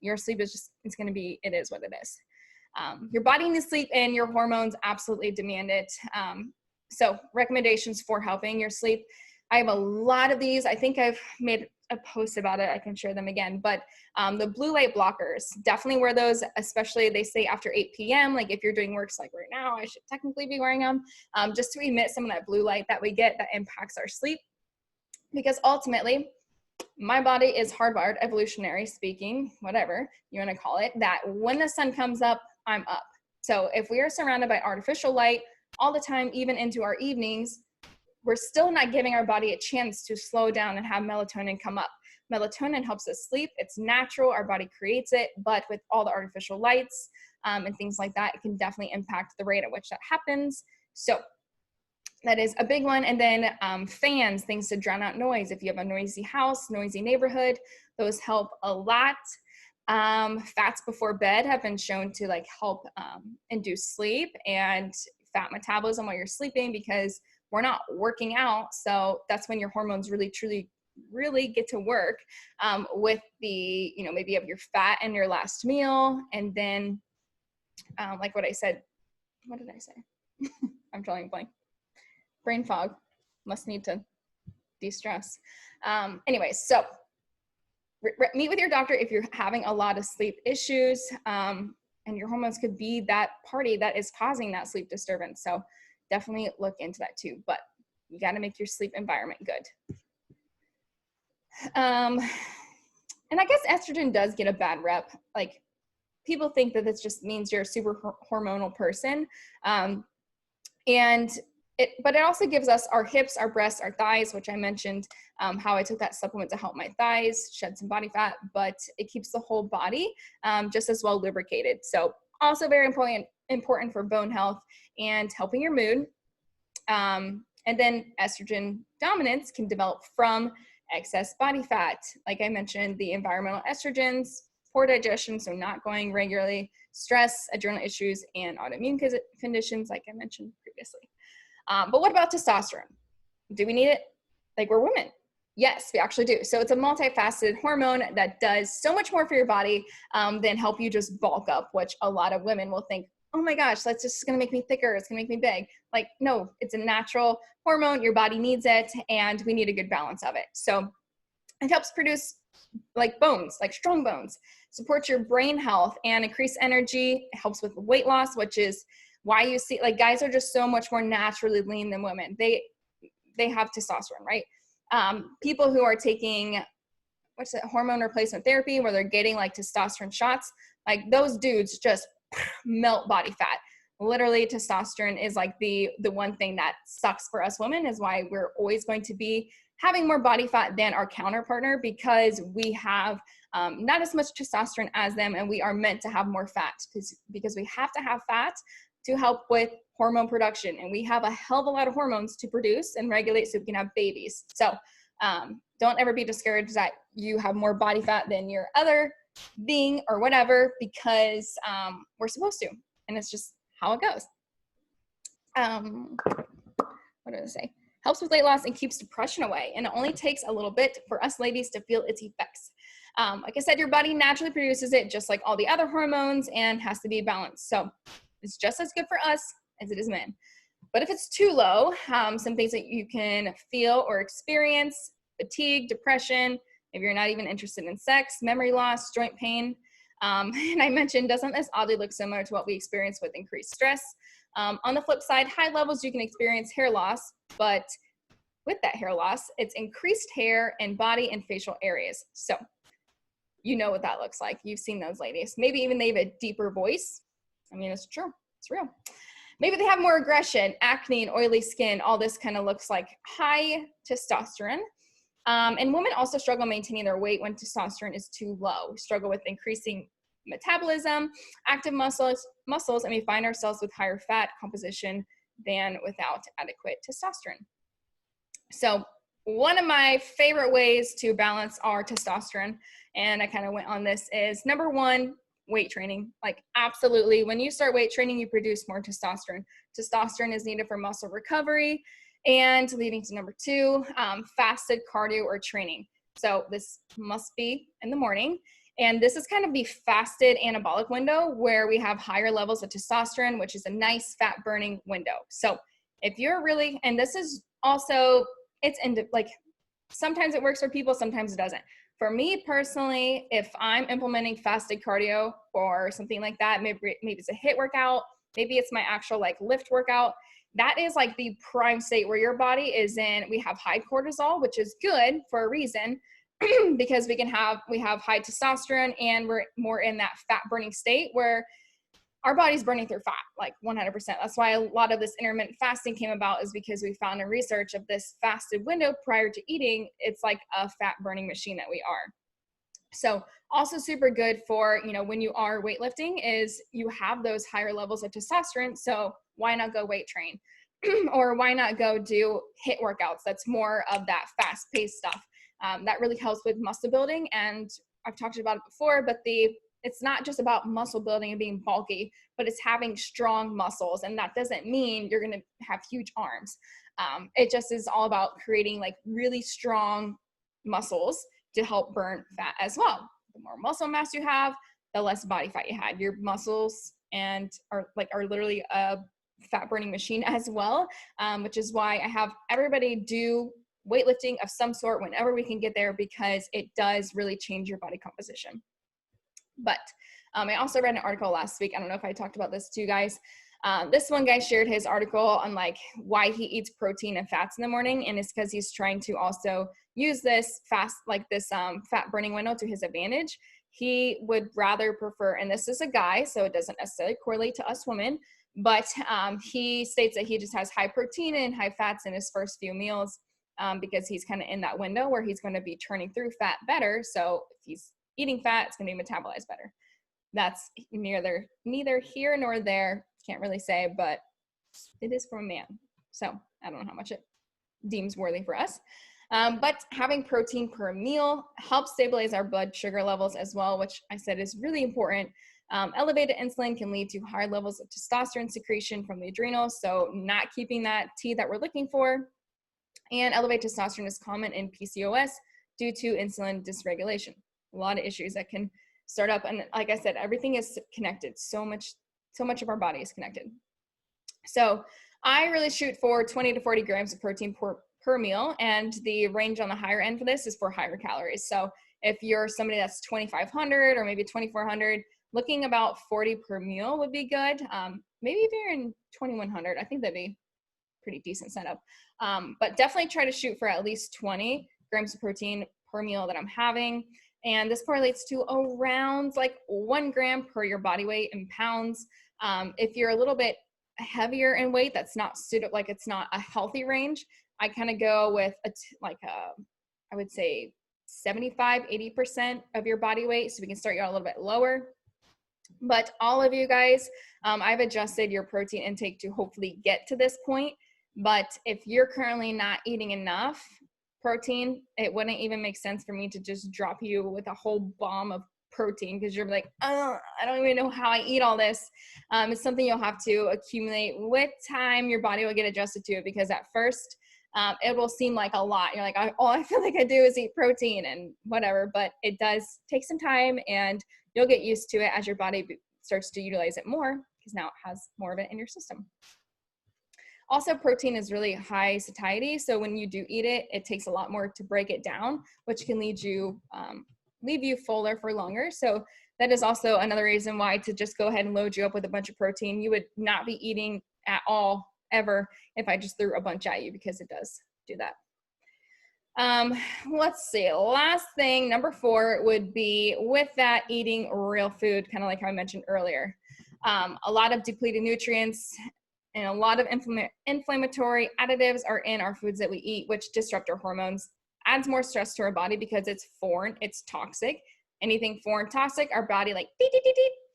your sleep is just, it's going to be, it is what it is. Your body needs sleep and your hormones absolutely demand it. So recommendations for helping your sleep. I have a lot of these. I think I've made a post about it. I can share them again, but the blue light blockers, definitely wear those, especially they say after 8 p.m. Like if you're doing works like right now, I should technically be wearing them just to emit some of that blue light that we get that impacts our sleep. Because ultimately, my body is hardwired, evolutionary speaking, whatever you want to call it, that when the sun comes up, I'm up. So if we are surrounded by artificial light all the time, even into our evenings, we're still not giving our body a chance to slow down and have melatonin come up. Melatonin helps us sleep. It's natural. Our body creates it. But with all the artificial lights and things like that, it can definitely impact the rate at which that happens. So that is a big one. And then fans, things to drown out noise. If you have a noisy house, noisy neighborhood, those help a lot. Fats before bed have been shown to like help induce sleep and fat metabolism while you're sleeping, because we're not working out. So that's when your hormones really, truly, really get to work with the, you know, maybe you have your fat in your last meal. And then like what I said, what did I say? I'm drawing a blank. Brain fog, must need to de-stress. Anyways, so meet with your doctor if you're having a lot of sleep issues and your hormones could be that party that is causing that sleep disturbance. So definitely look into that too, but you got to make your sleep environment good. And I guess estrogen does get a bad rep. Like people think that this just means you're a super hormonal person. But it also gives us our hips, our breasts, our thighs, which I mentioned how I took that supplement to help my thighs shed some body fat, but it keeps the whole body just as well lubricated. So also very important for bone health and helping your mood. And then estrogen dominance can develop from excess body fat. Like I mentioned, the environmental estrogens, poor digestion, so not going regularly, stress, adrenal issues, and autoimmune conditions, like I mentioned previously. But what about testosterone? Do we need it? Like we're women. Yes, we actually do. So it's a multifaceted hormone that does so much more for your body than help you just bulk up, which a lot of women will think, oh my gosh, that's just gonna make me thicker, it's gonna make me big. Like, no, it's a natural hormone, your body needs it, and we need a good balance of it. So it helps produce like bones, like strong bones, supports your brain health and increase energy. It helps with weight loss, which is why you see like guys are just so much more naturally lean than women. They have testosterone, right? People who are taking hormone replacement therapy where they're getting like testosterone shots, like those dudes just melt body fat. Literally testosterone is like the one thing that sucks for us women, is why we're always going to be having more body fat than our counterpartner, because we have not as much testosterone as them, and we are meant to have more fat because we have to have fat to help with hormone production. And we have a hell of a lot of hormones to produce and regulate so we can have babies. So don't ever be discouraged that you have more body fat than your other being or whatever, because we're supposed to, and it's just how it goes. What did I say? Helps with weight loss and keeps depression away. And it only takes a little bit for us ladies to feel its effects. Like I said, your body naturally produces it just like all the other hormones and has to be balanced. So it's just as good for us as it is men. But if it's too low, some things that you can feel or experience: fatigue, depression, if you're not even interested in sex, memory loss, joint pain. And I mentioned, doesn't this oddly look similar to what we experience with increased stress? On the flip side, high levels, you can experience hair loss, but with that hair loss, it's increased hair in body and facial areas. So you know what that looks like. You've seen those ladies. Maybe even they have a deeper voice. I mean, it's true. It's real. Maybe they have more aggression, acne, and oily skin. All this kind of looks like high testosterone. And women also struggle maintaining their weight when testosterone is too low. We struggle with increasing metabolism, active muscles, and we find ourselves with higher fat composition than without adequate testosterone. So one of my favorite ways to balance our testosterone, and I kind of went on this, is number one, weight training. Like absolutely, when you start weight training, you produce more testosterone. Testosterone is needed for muscle recovery, and leading to number two, fasted cardio or training. So this must be in the morning. And this is kind of the fasted anabolic window where we have higher levels of testosterone, which is a nice fat burning window. So if you're really, and this is also like sometimes it works for people, sometimes it doesn't. For me personally, if I'm implementing fasted cardio or something like that, maybe it's a HIIT workout, maybe it's my actual like lift workout, that is like the prime state where your body is in. We have high cortisol, which is good for a reason, because we have high testosterone, and we're more in that fat burning state where our body's burning through fat, like 100%. That's why a lot of this intermittent fasting came about, is because we found in research of this fasted window prior to eating, it's like a fat burning machine that we are. So also super good for, you know, when you are weightlifting, is you have those higher levels of testosterone. So why not go weight train? Or why not go do HIIT workouts? That's more of that fast paced stuff. That really helps with muscle building. And I've talked about it before, but it's not just about muscle building and being bulky, but it's having strong muscles. And that doesn't mean you're going to have huge arms. It just is all about creating like really strong muscles to help burn fat as well. The more muscle mass you have, the less body fat you had. Your muscles are literally a fat burning machine as well, which is why I have everybody do weightlifting of some sort whenever we can get there, because it does really change your body composition. But I also read an article last week. I don't know if I talked about this to you guys. This one guy shared his article on like why he eats protein and fats in the morning, and it's because he's trying to also use this fat burning window to his advantage. He would rather prefer, and this is a guy, so it doesn't necessarily correlate to us women, but he states that he just has high protein and high fats in his first few meals, because he's kind of in that window where he's going to be turning through fat better. So if he's eating fat, it's going to be metabolized better. That's neither here nor there. Can't really say, but it is from a man. So I don't know how much it deems worthy for us. But having protein per meal helps stabilize our blood sugar levels as well, which I said is really important. Elevated insulin can lead to higher levels of testosterone secretion from the adrenals, so not keeping that T that we're looking for. And elevated testosterone is common in PCOS due to insulin dysregulation. A lot of issues that can start up. And like I said, everything is connected. So much of our body is connected. So I really shoot for 20 to 40 grams of protein per meal. And the range on the higher end for this is for higher calories. So if you're somebody that's 2,500 or maybe 2,400, looking about 40 per meal would be good. Maybe if you're in 2,100, I think that'd be pretty decent setup. But definitely try to shoot for at least 20 grams of protein per meal that I'm having. And this correlates to around like 1 gram per your body weight in pounds. If you're a little bit heavier in weight, that's not it's not a healthy range. I kind of go with I would say 75, 80% of your body weight. So we can start you out a little bit lower. But all of you guys, I've adjusted your protein intake to hopefully get to this point. But if you're currently not eating enough protein, it wouldn't even make sense for me to just drop you with a whole bomb of protein, because you're like, oh, I don't even know how I eat all this. It's something you'll have to accumulate with time. Your body will get adjusted to it, because at first it will seem like a lot. You're like, all I feel like I do is eat protein and whatever, but it does take some time, and you'll get used to it as your body starts to utilize it more, because now it has more of it in your system. Also, protein is really high satiety, so when you do eat it, it takes a lot more to break it down, which can leave you fuller for longer. So that is also another reason why to just go ahead and load you up with a bunch of protein. You would not be eating at all ever if I just threw a bunch at you, because it does do that. Let's see. Last thing, number 4, would be with that eating real food, kind of like how I mentioned earlier. A lot of depleted nutrients and a lot of inflammatory additives are in our foods that we eat, which disrupt our hormones, adds more stress to our body because it's foreign, it's toxic. Anything foreign, toxic, our body like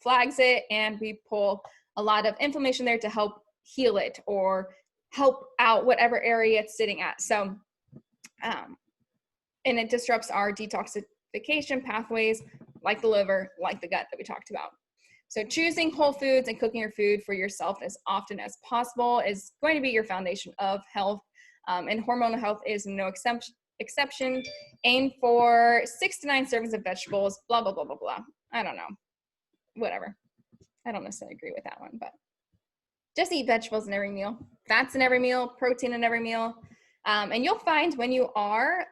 flags it, and we pull a lot of inflammation there to help heal it or help out whatever area it's sitting at. So, and it disrupts our detoxification pathways, like the liver, like the gut that we talked about. So choosing whole foods and cooking your food for yourself as often as possible is going to be your foundation of health. And hormonal health is no exception. Aim for 6 to 9 servings of vegetables, blah, blah, blah, blah, blah. I don't know. Whatever. I don't necessarily agree with that one, but just eat vegetables in every meal. Fats in every meal, protein in every meal. And you'll find when you are,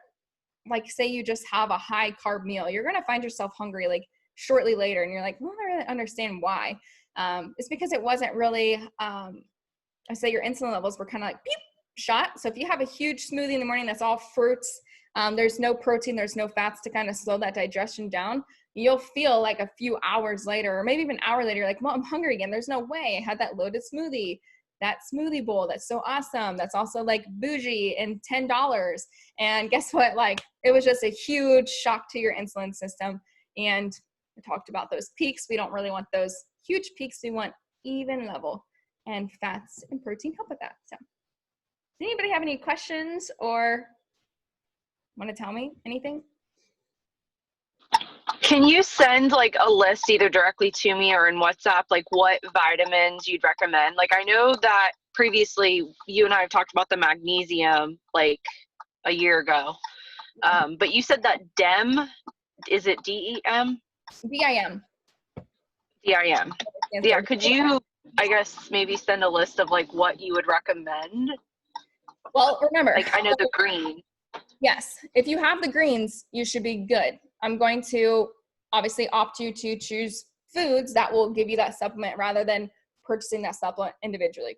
like, say you just have a high carb meal, you're going to find yourself hungry like shortly later. And you're like, well, I don't really understand why. It's because it wasn't really, I say your insulin levels were kind of like beep, shot. So if you have a huge smoothie in the morning that's all fruits, there's no protein, there's no fats to kind of slow that digestion down, you'll feel like a few hours later, or maybe even an hour later, you're like, well, I'm hungry again. There's no way. I had that loaded smoothie, that smoothie bowl. That's so awesome. That's also like bougie and $10. And guess what? Like, it was just a huge shock to your insulin system. And we talked about those peaks. We don't really want those huge peaks. We want even level, and fats and protein help with that. So does anybody have any questions or want to tell me anything? Can you send like a list either directly to me or in WhatsApp, like what vitamins you'd recommend? Like, I know that previously you and I have talked about the magnesium like a year ago. But you said that DEM, is it DEM? DIM. DIM. Yeah, could you, I guess, maybe send a list of like what you would recommend? Well, remember, Like, I know the green. yes, if you have the greens, you should be good. I'm going to obviously opt you to choose foods that will give you that supplement rather than purchasing that supplement individually.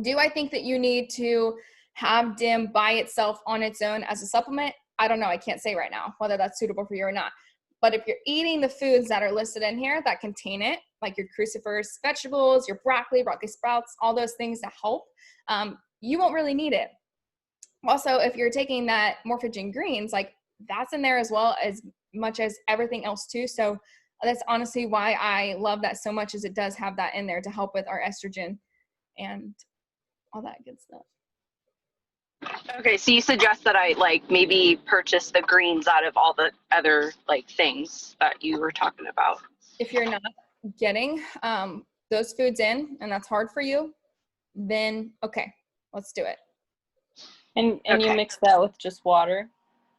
Do I think that you need to have DIM by itself on its own as a supplement? I don't know. I can't say right now whether that's suitable for you or not. But if you're eating the foods that are listed in here that contain it, like your cruciferous vegetables, your broccoli sprouts, all those things that help, you won't really need it. Also, if you're taking that Morphogen greens, like that's in there as well as much as everything else too. So that's honestly why I love that so much, is it does have that in there to help with our estrogen and all that good stuff. Okay, so you suggest that I like maybe purchase the greens out of all the other like things that you were talking about. If you're not getting those foods in and that's hard for you, then okay, let's do it. And Okay. you mix that with just water?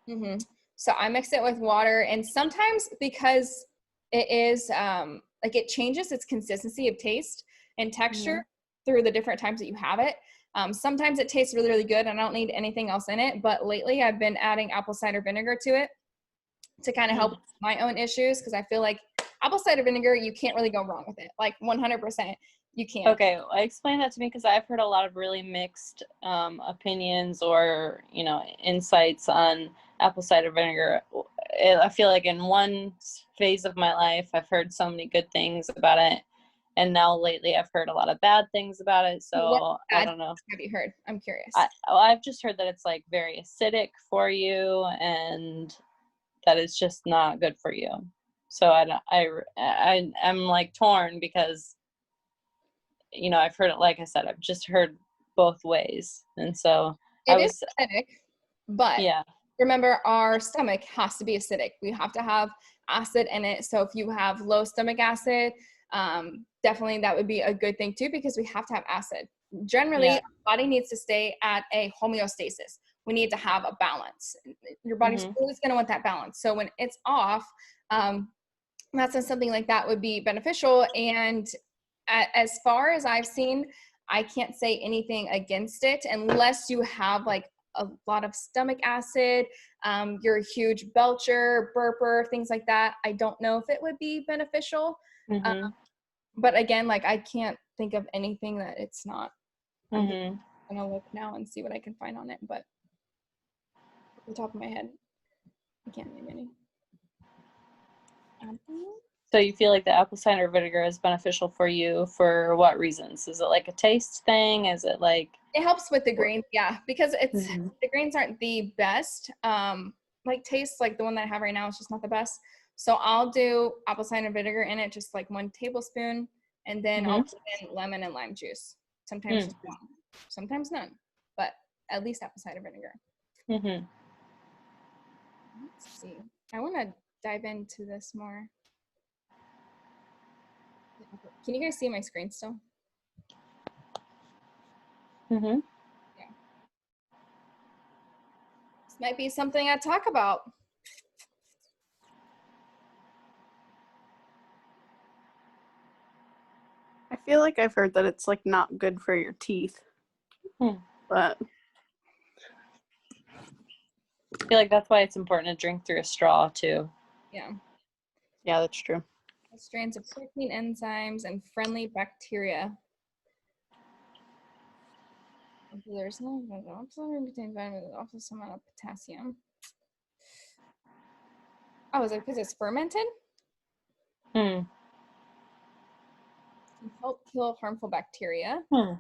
Mm-hmm. So I mix it with water, and sometimes because it is like it changes its consistency of taste and texture through the different times that you have it. Sometimes it tastes really, really good and I don't need anything else in it. But lately I've been adding apple cider vinegar to it to kind of help my own issues, because I feel like apple cider vinegar, you can't really go wrong with it. Like 100%, you can't. Okay, explain that to me, because I've heard a lot of really mixed opinions or, you know, insights on apple cider vinegar. I feel like in one phase of my life, I've heard so many good things about it. And now lately I've heard a lot of bad things about it. So I don't know. Have you heard? I'm curious. I've just heard that it's like very acidic for you and that it's just not good for you. So I'm like torn because, you know, I've heard it, like I said, I've just heard both ways. And so it is acidic, but yeah. Remember, our stomach has to be acidic. We have to have acid in it. So if you have low stomach acid, definitely that would be a good thing too, because we have to have acid. Generally, our body needs to stay at a homeostasis. We need to have a balance. Your body's always going to want that balance. So when it's off, that's when something like that would be beneficial. And as far as I've seen, I can't say anything against it unless you have like a lot of stomach acid, you're a huge belcher, burper, things like that. I don't know if it would be beneficial. But again, like I can't think of anything that it's not. I'm gonna look now and see what I can find on it, but off the top of my head, I can't name any. So you feel like the apple cider vinegar is beneficial for you for what reasons? Is it like a taste thing? Is it like... It helps with the greens, yeah, because it's the greens aren't the best. Like taste, like the one that I have right now is just not the best. So I'll do apple cider vinegar in it, just like 1 tablespoon, and then I'll put in lemon and lime juice. Sometimes just one, sometimes none, but at least apple cider vinegar. Let's see. I want to dive into this more. Can you guys see my screen still? Yeah. This might be something I talk about. I feel like I've heard that it's like not good for your teeth. But I feel like that's why it's important to drink through a straw too. Yeah. Yeah, that's true. Strains of protein enzymes and friendly bacteria. There's no absolutely contains vitamins, also some amount of potassium. Oh, is it because it's fermented? Hmm. Can help kill harmful bacteria. Hmm.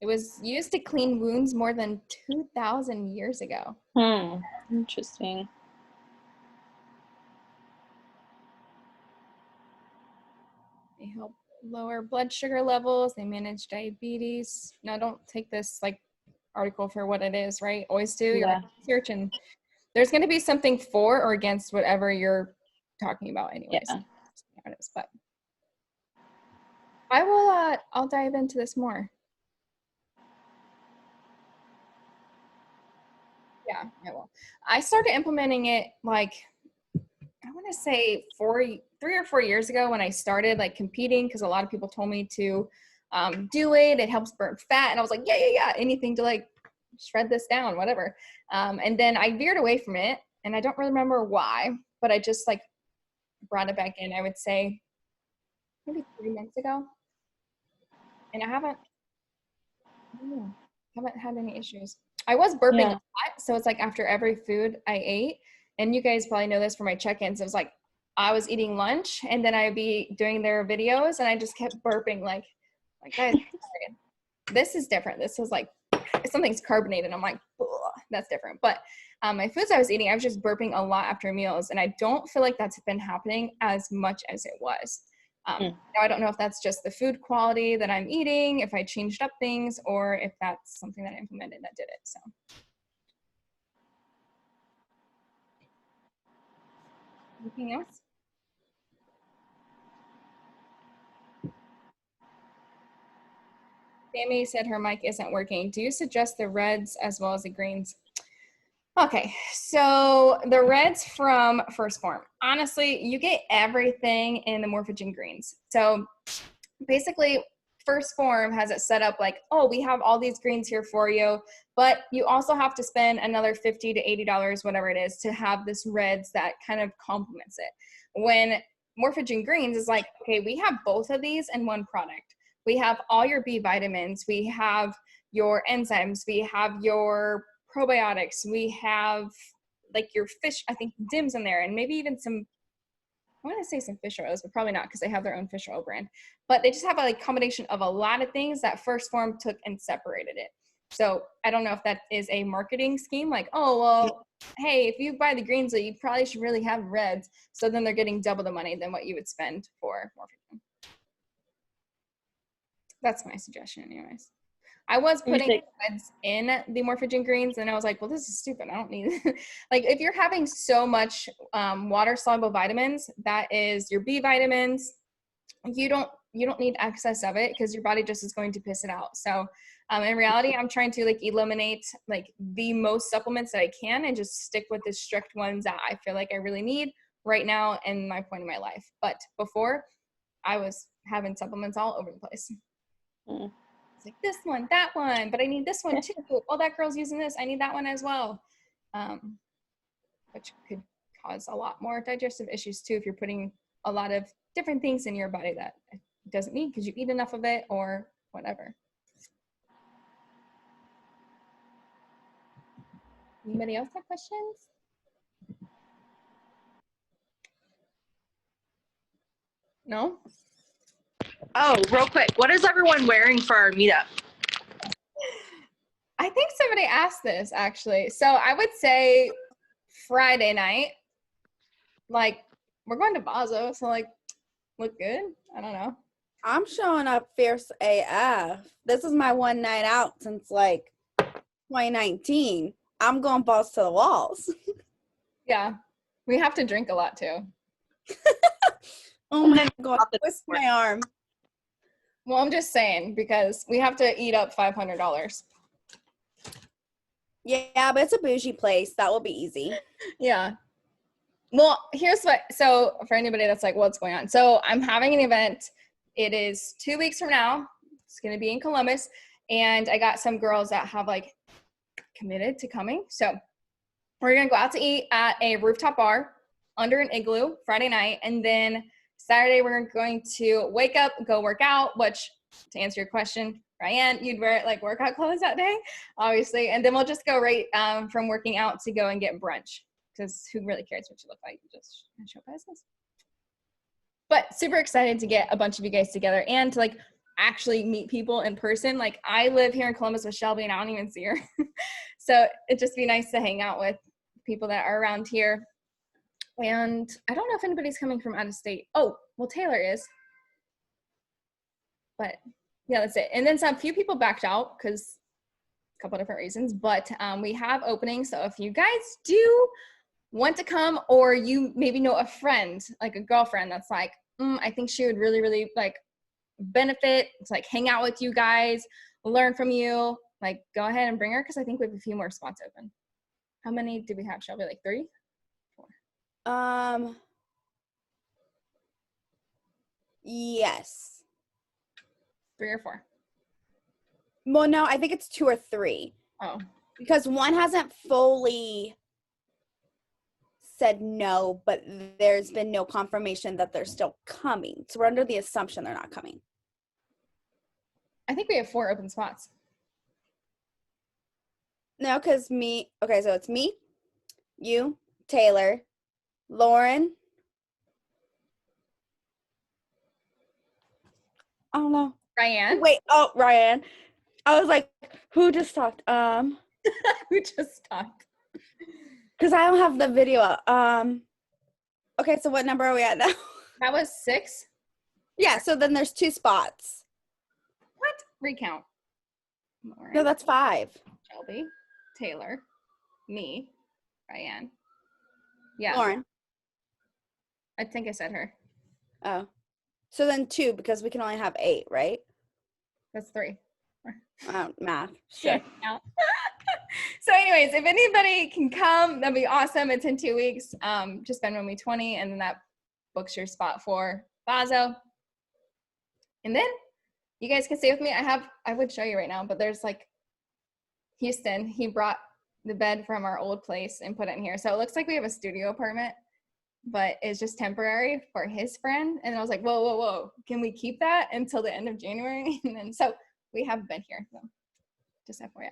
It was used to clean wounds more than 2,000 years ago. Hmm. Interesting. They help lower blood sugar levels. They manage diabetes. Now, don't take this like article for what it is, right? Always do your research, and there's going to be something for or against whatever you're talking about, anyways. Yeah. But I will. I'll dive into this more. Yeah, I will. I started implementing it like I want to say 3 or 4 years ago when I started like competing, because a lot of people told me to do it. It helps burn fat, and I was like, yeah, anything to like shred this down, whatever. And then I veered away from it, and I don't really remember why, but I just like brought it back in. I would say maybe 3 months ago, and I haven't had any issues. I was burping a lot, so it's like after every food I ate, and you guys probably know this from my check-ins, it was like I was eating lunch and then I'd be doing their videos and I just kept burping like guys, this is different. This is like something's carbonated. I'm like, that's different. But my foods I was eating, I was just burping a lot after meals, and I don't feel like that's been happening as much as it was. Now, I don't know if that's just the food quality that I'm eating, if I changed up things, or if that's something that I implemented that did it. So, anything else? Sammy said her mic isn't working. Do you suggest the reds as well as the greens? Okay, so the reds from First Form. Honestly, you get everything in the Morphogen greens. So basically, First Form has it set up like, oh, we have all these greens here for you, but you also have to spend another $50 to $80, whatever it is, to have this reds that kind of complements it. When Morphogen greens is like, okay, we have both of these in one product. We have all your B vitamins, we have your enzymes, we have your probiotics, we have like your fish, I think DIMS in there, and maybe even some, I want to say some fish oils, but probably not because they have their own fish oil brand. But they just have a like combination of a lot of things that First Form took and separated it. So I don't know if that is a marketing scheme, like, oh, well, hey, if you buy the greens, you probably should really have reds. So then they're getting double the money than what you would spend for Morphogen. That's my suggestion anyways. I was putting reds in the Morphogen greens, and I was like, well, this is stupid. I don't need it. Like, if you're having so much water-soluble vitamins, that is your B vitamins, you don't need excess of it because your body just is going to piss it out. So in reality, I'm trying to like eliminate like the most supplements that I can and just stick with the strict ones that I feel like I really need right now in my point in my life. But before, I was having supplements all over the place. It's like this one, that one, but I need this one too. Oh, that girl's using this. I need that one as well. Which could cause a lot more digestive issues too if you're putting a lot of different things in your body that it doesn't need because you eat enough of it or whatever. Anybody else have questions? No? Oh, real quick. What is everyone wearing for our meetup? I think somebody asked this actually. So I would say Friday night, like we're going to Bazo, so like look good. I don't know. I'm showing up fierce AF. This is my one night out since like 2019. I'm going balls to the walls. Yeah. We have to drink a lot too. Oh my God, twist my arm. Well, I'm just saying because we have to eat up $500. Yeah, but it's a bougie place. That will be easy. Yeah. Well, here's what, so for anybody that's like, what's going on? So I'm having an event. It is 2 weeks from now. It's going to be in Columbus. And I got some girls that have like committed to coming. So we're going to go out to eat at a rooftop bar under an igloo Friday night. And then Saturday, we're going to wake up, go work out, which, to answer your question, Ryan, you'd wear like workout clothes that day, obviously. And then we'll just go right from working out to go and get brunch, because who really cares what you look like? You just show up as this. But super excited to get a bunch of you guys together and to like actually meet people in person. Like I live here in Columbus with Shelby and I don't even see her. So it'd just be nice to hang out with people that are around here. And I don't know if anybody's coming from out of state. Oh, well, Taylor is. But yeah, that's it. And then some few people backed out because a couple different reasons. But we have openings. So if you guys do want to come, or you maybe know a friend, like a girlfriend that's like, I think she would really, really like benefit to like hang out with you guys, learn from you, like go ahead and bring her, because I think we have a few more spots open. How many do we have, Shelby? Like 3? 4? Yes. 3 or 4? Well, no, I think it's 2 or 3. Oh. Because one hasn't fully said no, but there's been no confirmation that they're still coming. So we're under the assumption they're not coming. I think we have 4 open spots. No, because okay, so it's me, you, Taylor, Lauren. I don't know. Ryan. Wait, oh, Ryan. I was like, who just talked? Who just talked? Because I don't have the video up. Okay, so what number are we at now? That was 6. Yeah, so then there's 2 spots. What? Recount. Lauren, No, that's 5. Shelby, Taylor, me, Ryan. Yeah. Lauren. I think I said her. Oh. So then 2, because we can only have 8, right? That's 3. Math. Sure. Yeah. So anyways, if anybody can come, that'd be awesome. It's in 2 weeks. Just spend with me 20, and then that books your spot for Bazo. And then you guys can stay with me. I would show you right now, but there's like Houston. He brought the bed from our old place and put it in here. So it looks like we have a studio apartment, but it's just temporary for his friend. And I was like, whoa. Can we keep that until the end of January? And then, so we have been here. So just FYI.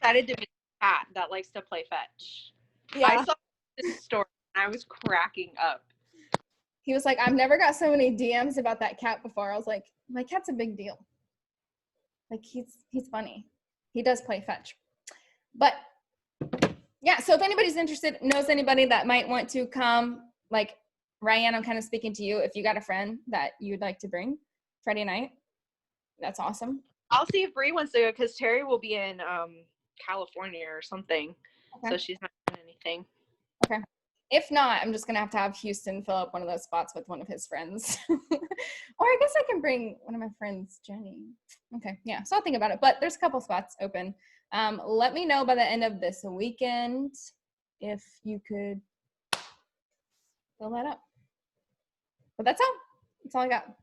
Decided to be a cat that likes to play fetch. Yeah. I saw this story and I was cracking up. He was like, I've never got so many DMs about that cat before. I was like, my cat's a big deal. Like he's funny. He does play fetch. But yeah, so if anybody's interested, knows anybody that might want to come, like Ryan, I'm kind of speaking to you. If you got a friend that you'd like to bring Friday night, that's awesome. I'll see if Bree wants to go because Terry will be in California or something. Okay. So she's not doing anything. Okay. If not, I'm just going to have Houston fill up one of those spots with one of his friends. Or I guess I can bring one of my friends, Jenny. Okay, yeah, so I'll think about it. But there's a couple spots open. Let me know by the end of this weekend if you could fill that up. But that's all. That's all I got.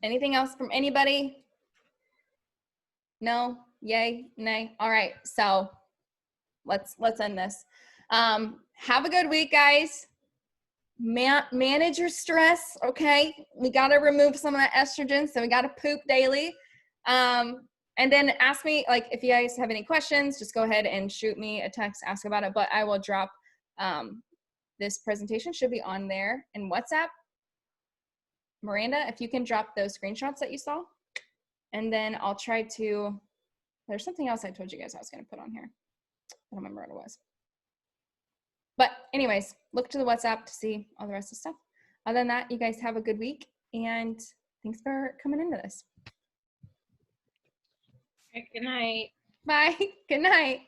Anything else from anybody? No? Yay? Nay? All right, so let's end this. Have a good week, guys. Manage your stress, okay? We got to remove some of that estrogen, so we got to poop daily. And then ask me, like, if you guys have any questions, just go ahead and shoot me a text, ask about it. But I will drop this presentation, should be on there in WhatsApp. Miranda, if you can drop those screenshots that you saw, and then I'll try to, there's something else I told you guys I was going to put on here. I don't remember what it was. But anyways, look to the WhatsApp to see all the rest of the stuff. Other than that, you guys have a good week, and thanks for coming into this. Good night. Bye. Good night.